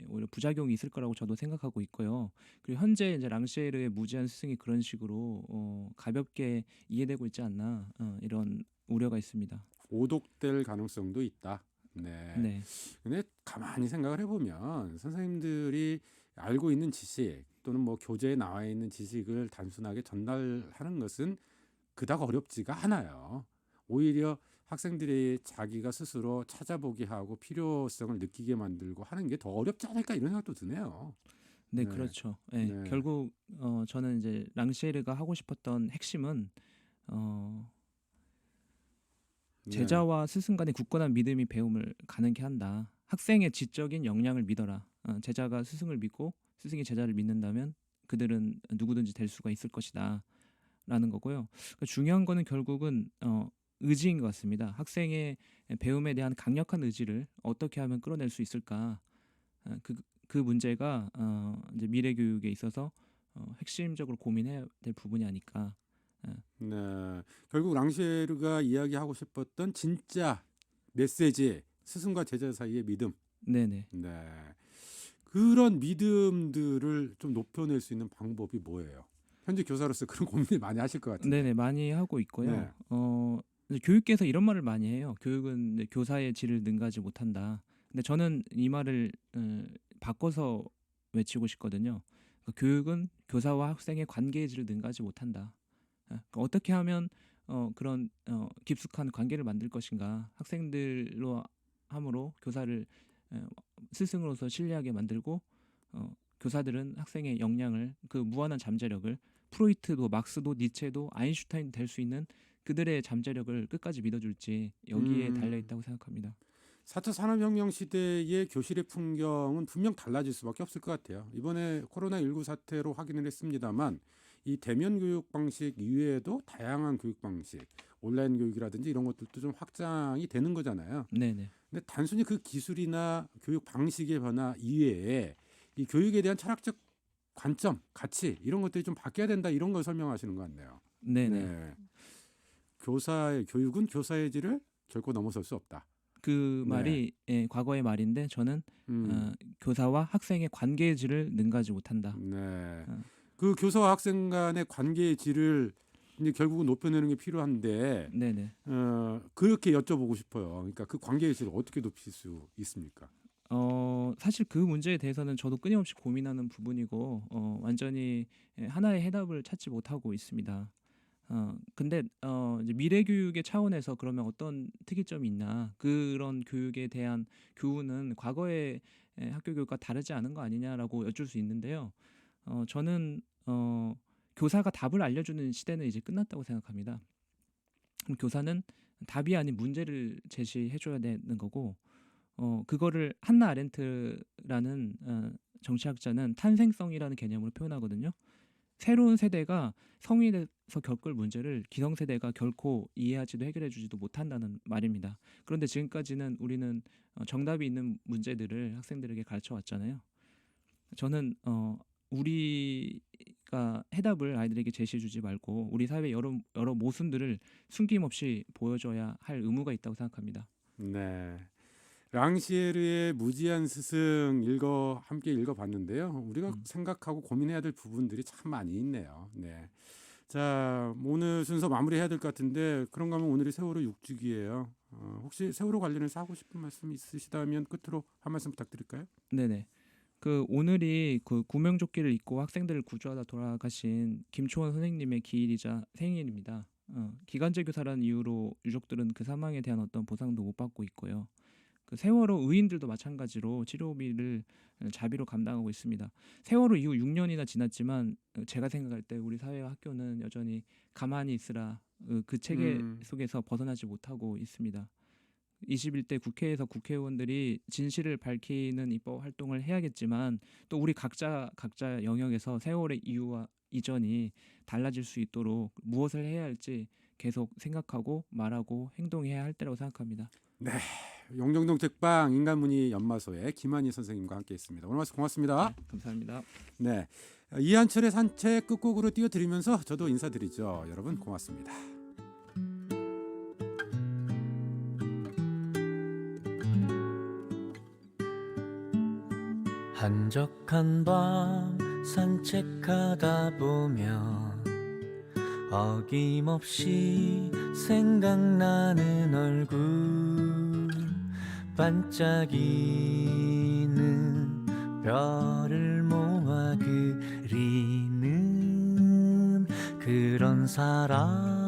오히려 부작용이 있을 거라고 저도 생각하고 있고요. 그리고 현재 이제 랑시에르의 무제한 스승이 그런 식으로 가볍게 이해되고 있지 않나 이런 우려가 있습니다. 오독될 가능성도 있다. 네. 네. 근데 가만히 생각을 해보면 선생님들이 알고 있는 지식 또는 뭐 교재에 나와 있는 지식을 단순하게 전달하는 것은 그닥 어렵지가 않아요. 오히려 학생들이 자기가 스스로 찾아보게 하고 필요성을 느끼게 만들고 하는 게 더 어렵지 않을까 이런 생각도 드네요. 네, 네. 그렇죠. 네, 네. 결국 저는 이제 랑시에르가 하고 싶었던 핵심은 제자와 스승 간의 굳건한 믿음이 배움을 가능케 한다. 학생의 지적인 역량을 믿어라. 제자가 스승을 믿고 스승이 제자를 믿는다면 그들은 누구든지 될 수가 있을 것이다. 라는 거고요. 그러니까 중요한 거는 결국은 의지인 것 같습니다. 학생의 배움에 대한 강력한 의지를 어떻게 하면 끌어낼 수 있을까? 그 문제가 이제 미래 교육에 있어서 핵심적으로 고민해야 될 부분이 아닐까. 네. 결국 랑시에르가 이야기하고 싶었던 진짜 메시지 스승과 제자 사이의 믿음. 네네. 네. 그런 믿음들을 좀 높여낼 수 있는 방법이 뭐예요? 현재 교사로서 그런 고민을 많이 하실 것 같은데. 네네, 많이 하고 있고요. 네. 이제 교육계에서 이런 말을 많이 해요. 교육은 이제 교사의 질을 능가하지 못한다. 근데 저는 이 말을 바꿔서 외치고 싶거든요. 교육은 교사와 학생의 관계의 질을 능가하지 못한다. 그러니까 어떻게 하면 그런 깊숙한 관계를 만들 것인가, 학생들로 함으로 교사를 스승으로서 신뢰하게 만들고 교사들은 학생의 역량을, 그 무한한 잠재력을, 프로이트도 막스도 니체도 아인슈타인 될 수 있는 그들의 잠재력을 끝까지 믿어줄지 여기에 달려있다고 생각합니다. 4차 산업혁명 시대의 교실의 풍경은 분명 달라질 수밖에 없을 것 같아요. 이번에 코로나19 사태로 확인을 했습니다만 이 대면 교육 방식 이외에도 다양한 교육 방식, 온라인 교육이라든지 이런 것들도 좀 확장이 되는 거잖아요. 네네. 근데 단순히 그 기술이나 교육 방식의 변화 이외에 이 교육에 대한 철학적 관점, 가치 이런 것들이 좀 바뀌어야 된다, 이런 걸 설명하시는 것 같네요. 네네. 네. 교육은 교사의 질을 결코 넘어설 수 없다. 그 네. 말이 과거의 말인데 저는 교사와 학생의 관계의 질을 능가하지 못한다. 네. 그 교사와 학생 간의 관계의 질을 이제 결국은 높여내는 게 필요한데 네네. 그렇게 여쭤보고 싶어요. 그러니까 그 관계의 질을 어떻게 높일 수 있습니까? 사실 그 문제에 대해서는 저도 끊임없이 고민하는 부분이고 완전히 하나의 해답을 찾지 못하고 있습니다. 근데 이제 미래 교육의 차원에서 그러면 어떤 특이점이 있나, 그런 교육에 대한 교훈은 과거의 학교 교육과 다르지 않은 거 아니냐라고 여쭐 수 있는데요. 저는 교사가 답을 알려주는 시대는 이제 끝났다고 생각합니다. 그럼 교사는 답이 아닌 문제를 제시해줘야 되는 거고, 그거를 한나 아렌트라는 정치학자는 탄생성이라는 개념으로 표현하거든요. 새로운 세대가 성인이 돼서 겪을 문제를 기성세대가 결코 이해하지도 해결해주지도 못한다는 말입니다. 그런데 지금까지는 우리는 정답이 있는 문제들을 학생들에게 가르쳐 왔잖아요. 저는 우리가 해답을 아이들에게 제시해주지 말고 우리 사회의 여러 모순들을 숨김없이 보여줘야 할 의무가 있다고 생각합니다. 네. 랑시에르의 무지한 스승 함께 읽어봤는데요. 우리가 생각하고 고민해야 될 부분들이 참 많이 있네요. 네. 자, 오늘 순서 마무리해야 될 것 같은데 그런가 하면 오늘이 세월호 6주기예요. 혹시 세월호 관련해서 하고 싶은 말씀 있으시다면 끝으로 한 말씀 부탁드릴까요? 네네. 오늘이 그 구명조끼를 입고 학생들을 구조하다 돌아가신 김초원 선생님의 기일이자 생일입니다. 기간제 교사라는 이유로 유족들은 그 사망에 대한 어떤 보상도 못 받고 있고요. 그 세월호 의인들도 마찬가지로 치료비를 자비로 감당하고 있습니다. 세월호 이후 6년이나 지났지만 제가 생각할 때 우리 사회와 학교는 여전히 가만히 있으라 그 체계 속에서 벗어나지 못하고 있습니다. 21대 국회에서 국회의원들이 진실을 밝히는 입법 활동을 해야겠지만 또 우리 각자 영역에서 세월의 이유와 이전이 달라질 수 있도록 무엇을 해야 할지 계속 생각하고 말하고 행동해야 할 때라고 생각합니다. 네. 영종동 책방 인간문의 연마소의 김한희 선생님과 함께했습니다. 오늘 말씀 고맙습니다. 네, 감사합니다. 네. 이한철의 산책 끝곡으로 띄워드리면서 저도 인사드리죠. 여러분 고맙습니다. 한적한 밤 산책하다 보면 어김없이 생각나는 얼굴, 반짝이는 별을 모아 그리는 그런 사람